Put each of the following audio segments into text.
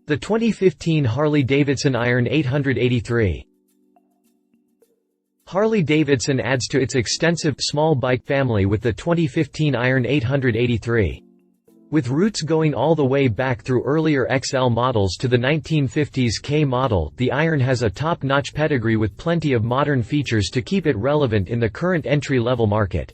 The 2015 Harley-Davidson Iron 883. Harley-Davidson adds to its extensive, small bike family with the 2015 Iron 883. With roots going all the way back through earlier XL models to the 1950s K model, the Iron has a top-notch pedigree with plenty of modern features to keep it relevant in the current entry-level market.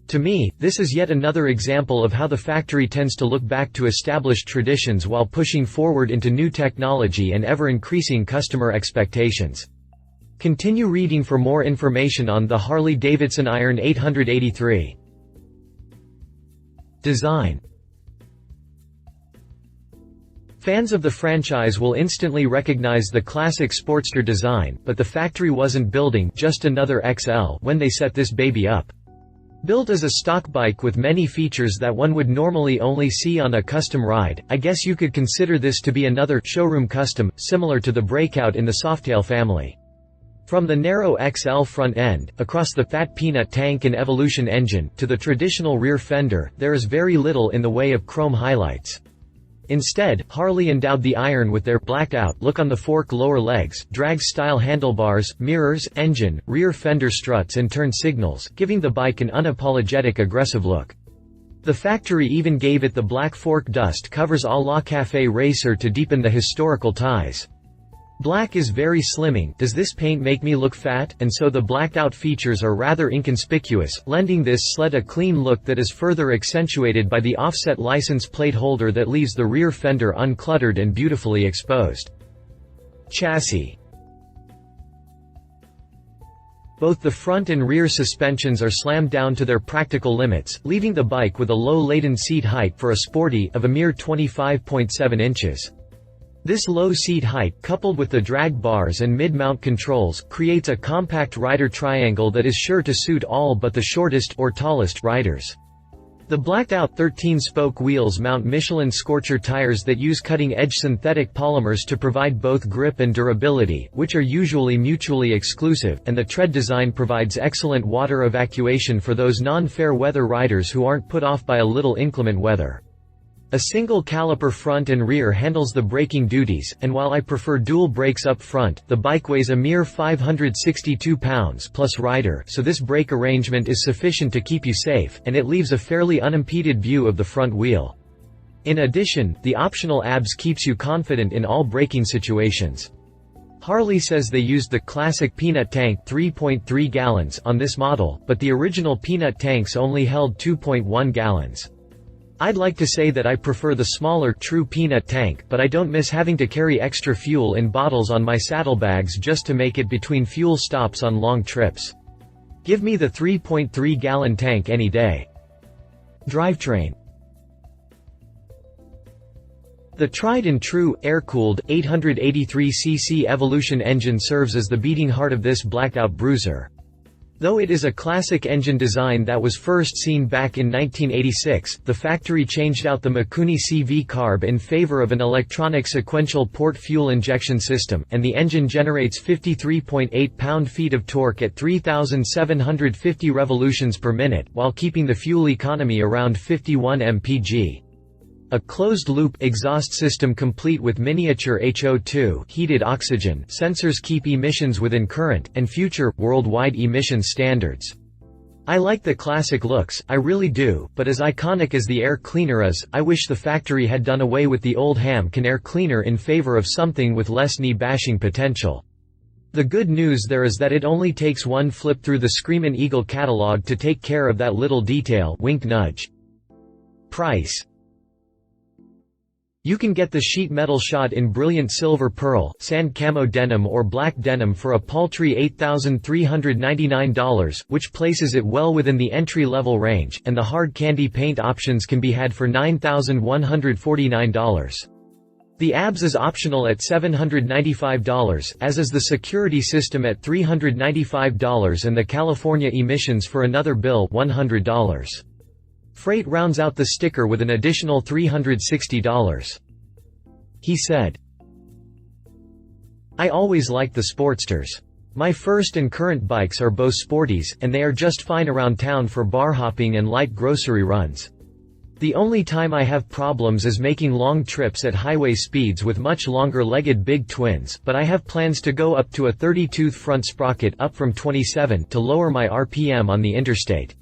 To me, this is yet another example of how the factory tends to look back to established traditions while pushing forward into new technology and ever-increasing customer expectations. Continue reading for more information on the Harley-Davidson Iron 883. Design. Fans of the franchise will instantly recognize the classic Sportster design, but the factory wasn't building just another XL when they set this baby up. Built as a stock bike with many features that one would normally only see on a custom ride, I guess you could consider this to be another showroom custom, similar to the Breakout in the Softail family. From the narrow XL front end, across the Fat Peanut tank and Evolution engine, to the traditional rear fender, there is very little in the way of chrome highlights. Instead, Harley endowed the Iron with their blacked-out look on the fork lower legs, drag-style handlebars, mirrors, engine, rear fender struts and turn signals, giving the bike an unapologetic aggressive look. The factory even gave it the black fork dust covers à la Café Racer to deepen the historical ties. Black is very slimming. Does this paint make me look fat? And so the blacked-out features are rather inconspicuous, lending this sled a clean look that is further accentuated by the offset license plate holder that leaves the rear fender uncluttered and beautifully exposed. Chassis. Both the front and rear suspensions are slammed down to their practical limits, leaving the bike with a low laden seat height for a sporty of a mere 25.7 inches. This low seat height, coupled with the drag bars and mid-mount controls, creates a compact rider triangle that is sure to suit all but the shortest or tallest riders. The blacked-out 13-spoke wheels mount Michelin Scorcher tires that use cutting-edge synthetic polymers to provide both grip and durability, which are usually mutually exclusive, and the tread design provides excellent water evacuation for those non-fair weather riders who aren't put off by a little inclement weather. A single caliper front and rear handles the braking duties, and while I prefer dual brakes up front, the bike weighs a mere 562 pounds plus rider, so this brake arrangement is sufficient to keep you safe, and it leaves a fairly unimpeded view of the front wheel. In addition, the optional ABS keeps you confident in all braking situations. Harley says they used the classic Peanut tank 3.3 gallons on this model, but the original Peanut tanks only held 2.1 gallons. I'd like to say that I prefer the smaller, true Peanut tank, but I don't miss having to carry extra fuel in bottles on my saddlebags just to make it between fuel stops on long trips. Give me the 3.3-gallon tank any day. Drivetrain. The tried-and-true, air-cooled, 883cc Evolution engine serves as the beating heart of this blacked-out bruiser. Though it is a classic engine design that was first seen back in 1986, the factory changed out the Mikuni CV carb in favor of an electronic sequential port fuel injection system, and the engine generates 53.8 pound-feet of torque at 3,750 revolutions per minute, while keeping the fuel economy around 51 mpg. A closed-loop exhaust system complete with miniature HO2 heated oxygen sensors keep emissions within current and future worldwide emission standards. I like the classic looks, I really do, but as iconic as the air cleaner is, I wish the factory had done away with the old Ham-Can air cleaner in favor of something with less knee-bashing potential. The good news there is that it only takes one flip through the Screamin' Eagle catalog to take care of that little detail. Wink nudge. Price. You can get the sheet metal shot in brilliant silver pearl, sand camo denim or black denim for a paltry $8,399, which places it well within the entry-level range, and the hard candy paint options can be had for $9,149. The ABS is optional at $795, as is the security system at $395 and the California emissions for another bill, $100. Freight rounds out the sticker with an additional $360. He said, "I always liked the Sportsters. My first and current bikes are both sporties, and they are just fine around town for bar hopping and light grocery runs. The only time I have problems is making long trips at highway speeds with much longer-legged big twins, but I have plans to go up to a 30-tooth front sprocket up from 27 to lower my RPM on the interstate.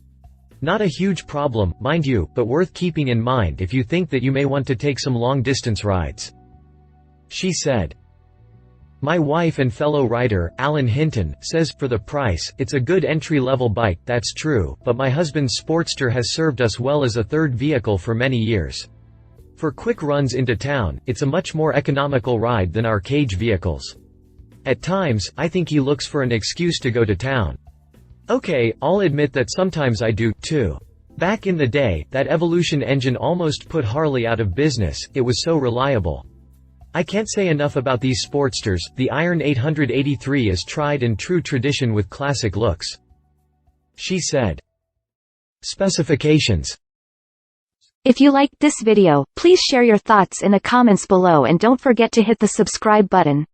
Not a huge problem, mind you, but worth keeping in mind if you think that you may want to take some long-distance rides," she said. My wife and fellow writer, Alan Hinton, says, "For the price, it's a good entry-level bike, that's true, but my husband's Sportster has served us well as a third vehicle for many years. For quick runs into town, it's a much more economical ride than our cage vehicles. At times, I think he looks for an excuse to go to town. Okay, I'll admit that sometimes I do, too. Back in the day, that Evolution engine almost put Harley out of business, it was so reliable. I can't say enough about these Sportsters. The Iron 883 is tried and true tradition with classic looks," she said. Specifications. If you liked this video, please share your thoughts in the comments below and don't forget to hit the subscribe button.